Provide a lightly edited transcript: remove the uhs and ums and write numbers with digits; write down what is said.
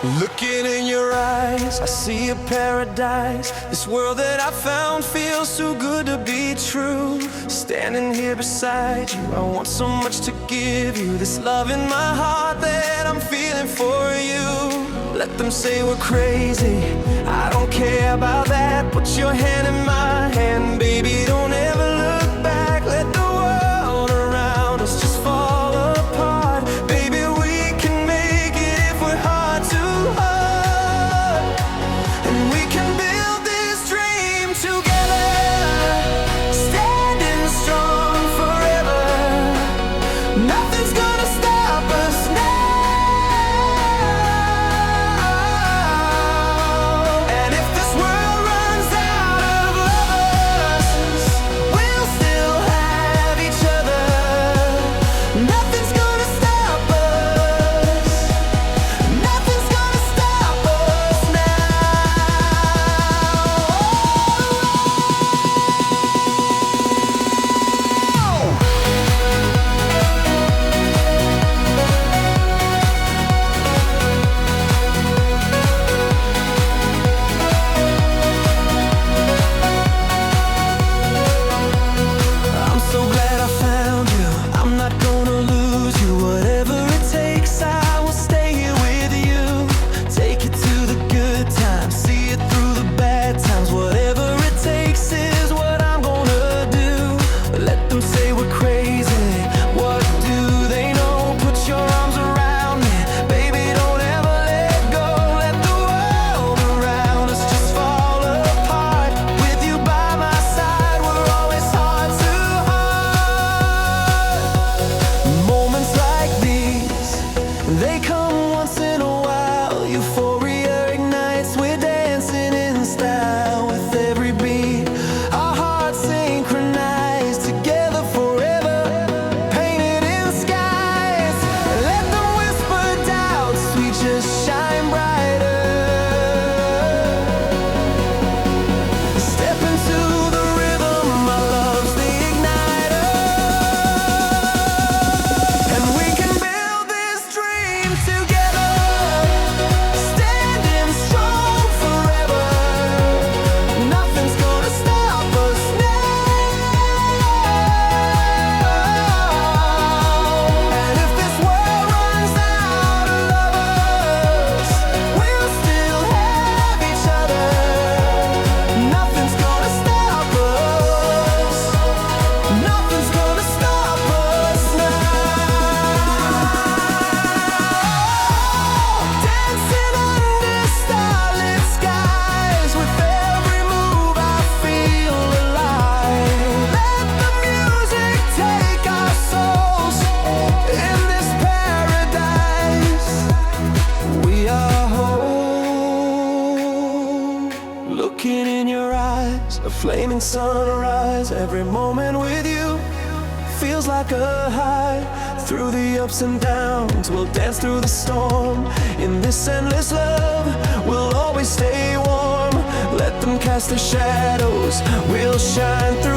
Looking in your eyes, I see a paradise. This world that I found feels too good to be true. Standing here beside you, I want so much to give you. This love in my heart that I'm feeling for you. Let them say we're crazy, I don't care about that. Put your hand in my hand, baby, don't ever look back. Let the world around us just fall apart. Baby, we can make it if we're hard to heart. And we can build this dream together, standing strong forever. Nothing's gonna stop us now. They come once in a while, euphoria ignites, we're dancing in style with every beat. Our hearts synchronized, together forever, painted in the skies. Let them whisper doubts, we just shine brighter. Step into the rhythm, my love's the igniter. And we can build this dream together, standing strong forever. Nothing's gonna stop us now. And if this world runs out of lovers, we'll still have each other. Nothing's gonna stop us. Nothing's gonna stop us now. Dancing under starlit skies, with every move I feel alive. Let the music take our souls in this paradise. We are home. Looking in your eyes, a flaming sunrise. Every moment with you feels like a high. Through the ups and downs, we'll dance through the storm. In this endless love, we'll always stay warm. Let them cast their shadows, we'll shine through.